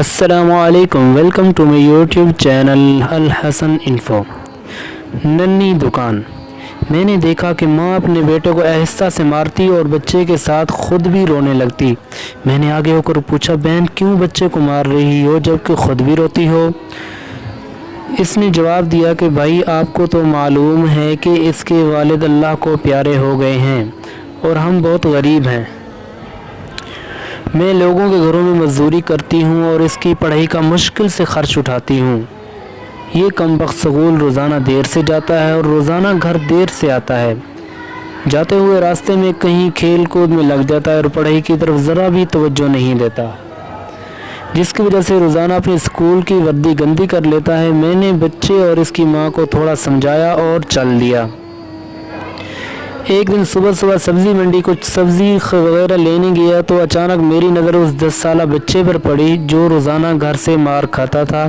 السلام علیکم، welcome to my YouTube channel Alhassan info. ننھی دکان۔ میں نے دیکھا کہ ماں اپنے بیٹے کو آہستہ سے مارتی اور بچے کے ساتھ خود بھی رونے لگتی۔ میں نے آگے ہو کر پوچھا، بہن کیوں بچے کو مار رہی ہو جبکہ خود بھی روتی ہو؟ اس نے جواب دیا کہ بھائی آپ کو تو معلوم ہے کہ اس کے والد اللہ کو پیارے ہو گئے ہیں اور ہم بہت غریب ہیں۔ میں لوگوں کے گھروں میں مزدوری کرتی ہوں اور اس کی پڑھائی کا مشکل سے خرچ اٹھاتی ہوں۔ یہ کمبخت سکول روزانہ دیر سے جاتا ہے اور روزانہ گھر دیر سے آتا ہے۔ جاتے ہوئے راستے میں کہیں کھیل کود میں لگ جاتا ہے اور پڑھائی کی طرف ذرا بھی توجہ نہیں دیتا، جس کی وجہ سے روزانہ اپنی سکول کی وردی گندی کر لیتا ہے۔ میں نے بچے اور اس کی ماں کو تھوڑا سمجھایا اور چل دیا۔ ایک دن صبح سبزی منڈی کچھ سبزی وغیرہ لینے گیا تو اچانک میری نظر اس 10 سالہ بچے پر پڑی جو روزانہ گھر سے مار کھاتا تھا۔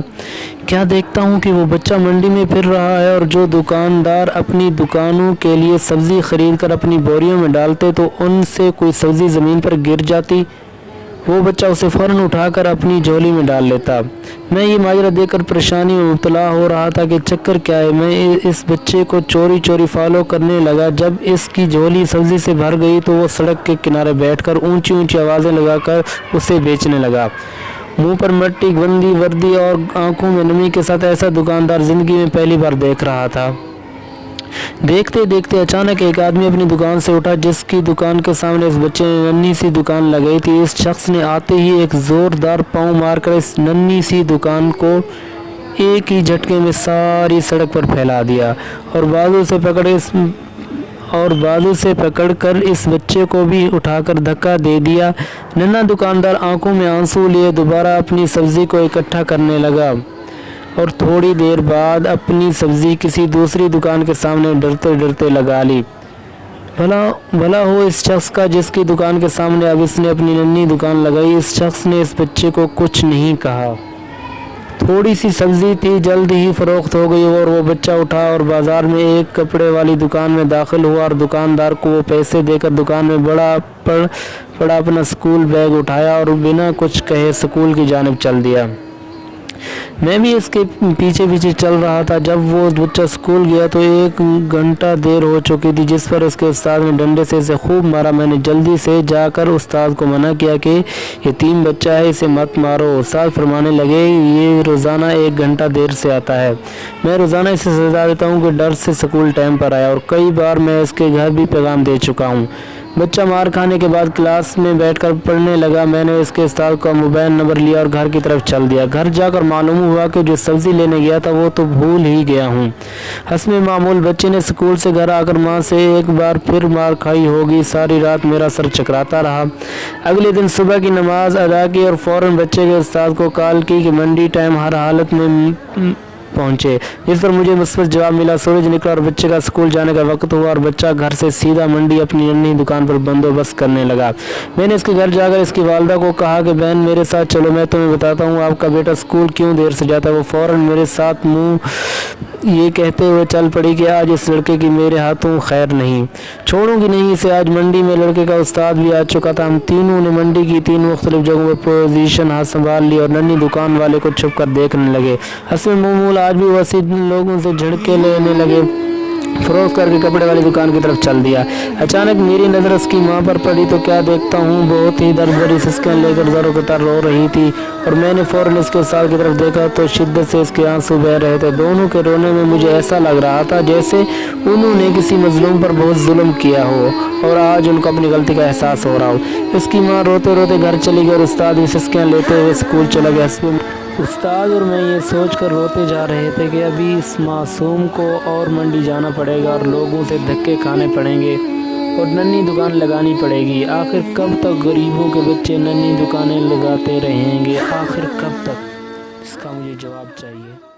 کیا دیکھتا ہوں کہ وہ بچہ منڈی میں پھر رہا ہے اور جو دکاندار اپنی دکانوں کے لیے سبزی خرید کر اپنی بوریوں میں ڈالتے تو ان سے کوئی سبزی زمین پر گر جاتی، وہ بچہ اسے فوراً اٹھا کر اپنی جھولی میں ڈال لیتا۔ میں یہ ماجرا دیکھ کر پریشانی میں مبتلا ہو رہا تھا کہ چکر کیا ہے۔ میں اس بچے کو چوری فالو کرنے لگا۔ جب اس کی جھولی سبزی سے بھر گئی تو وہ سڑک کے کنارے بیٹھ کر اونچی آوازیں لگا کر اسے بیچنے لگا۔ منہ پر مٹی گندی وردی اور آنکھوں میں نمی کے ساتھ ایسا دکاندار زندگی میں پہلی بار دیکھ رہا تھا۔ دیکھتے اچانک ایک آدمی اپنی دکان سے اٹھا جس کی دکان کے سامنے اس بچے نے ننھی سی دکان لگائی تھی۔ اس شخص نے آتے ہی ایک زوردار پاؤں مار کر اس ننھی سی دکان کو ایک ہی جھٹکے میں ساری سڑک پر پھیلا دیا اور بازو سے پکڑ کر اس بچے کو بھی اٹھا کر دھکا دے دیا۔ ننھا دکاندار آنکھوں میں آنسو لیے دوبارہ اپنی سبزی کو اکٹھا کرنے لگا اور تھوڑی دیر بعد اپنی سبزی کسی دوسری دکان کے سامنے ڈرتے لگا لی۔ بھلا ہو اس شخص کا جس کی دکان کے سامنے اب اس نے اپنی ننھی دکان لگائی۔ اس شخص نے اس بچے کو کچھ نہیں کہا۔ تھوڑی سی سبزی تھی، جلد ہی فروخت ہو گئی اور وہ بچہ اٹھا اور بازار میں ایک کپڑے والی دکان میں داخل ہوا اور دکاندار کو وہ پیسے دے کر دکان میں بڑا اپنا سکول بیگ اٹھایا اور بنا کچھ کہے سکول کی جانب چل دیا۔ میں بھی اس کے پیچھے چل رہا تھا۔ جب وہ بچہ سکول گیا تو 1 گھنٹہ دیر ہو چکی تھی، جس پر اس کے استاد نے ڈنڈے سے اسے خوب مارا۔ میں نے جلدی سے جا کر استاد کو منع کیا کہ یتیم بچہ ہے، اسے مت مارو۔ استاد فرمانے لگے، یہ روزانہ 1 گھنٹہ دیر سے آتا ہے، میں روزانہ اسے سزا دیتا ہوں کہ ڈر سے سکول ٹائم پر آیا اور کئی بار میں اس کے گھر بھی پیغام دے چکا ہوں۔ بچہ مار کھانے کے بعد کلاس میں بیٹھ کر پڑھنے لگا۔ میں نے اس کے استاد کا موبائل نمبر لیا اور گھر کی طرف چل دیا۔ گھر جا کر معلوم ہوا کہ جو سبزی لینے گیا تھا وہ تو بھول ہی گیا ہوں۔ حسب معمول بچے نے سکول سے گھر آ کر ماں سے ایک بار پھر مار کھائی ہوگی۔ ساری رات میرا سر چکراتا رہا۔ اگلے دن صبح کی نماز ادا کی اور فوراً بچے کے استاد کو کال کی کہ منڈی ٹائم ہر حالت میں پہنچے، جس پر مجھے مثبت جواب ملا۔ سورج نکلا اور بچے کا سکول جانے کا وقت ہوا اور بچہ گھر سے سیدھا منڈی اپنی ننھی دکان پر بندوبست کرنے لگا۔ میں نے اس کے گھر جا کر اس کی والدہ کو کہا کہ بہن میرے ساتھ چلو، میں تمہیں بتاتا ہوں آپ کا بیٹا سکول کیوں دیر سے جاتا ہے۔ وہ فوراً میرے ساتھ منہ یہ کہتے ہوئے چل پڑی کہ آج اس لڑکے کی میرے ہاتھوں خیر نہیں، چھوڑوں گی نہیں اسے۔ آج منڈی میں لڑکے کا استاد بھی آ چکا تھا۔ ہم تینوں نے منڈی کی 3 مختلف جگہوں پر پوزیشن سنبھال لی اور ننھی دکان والے کو چھپ کر دیکھنے لگے۔ حسب معمول آج بھی وسیع لوگوں سے جھڑکے لینے لگے، فروخت کر کے کپڑے والی دکان کی طرف چل دیا۔ اچانک میری نظر اس کی ماں پر پڑی تو کیا دیکھتا ہوں بہت ہی درد بھری سسکیاں لے کر زاروں قطار رو رہی تھی اور میں نے فوراً اس کے استاد کی طرف دیکھا تو شدت سے اس کے آنسو بہہ رہے تھے۔ دونوں کے رونے میں مجھے ایسا لگ رہا تھا جیسے انہوں نے کسی مظلوم پر بہت ظلم کیا ہو اور آج ان کو اپنی غلطی کا احساس ہو رہا ہو۔ اس کی ماں روتے گھر چلی گئی اور استاد بھی سسکیاں لیتے ہوئے سکول چلا گیا۔ استاد اور میں یہ سوچ کر روتے جا رہے تھے کہ ابھی اس معصوم کو اور منڈی جانا پڑے گا اور لوگوں سے دھکے کھانے پڑیں گے اور ننھی دکان لگانی پڑے گی۔ آخر کب تک غریبوں کے بچے ننھی دکانیں لگاتے رہیں گے؟ آخر کب تک؟ اس کا مجھے جواب چاہیے۔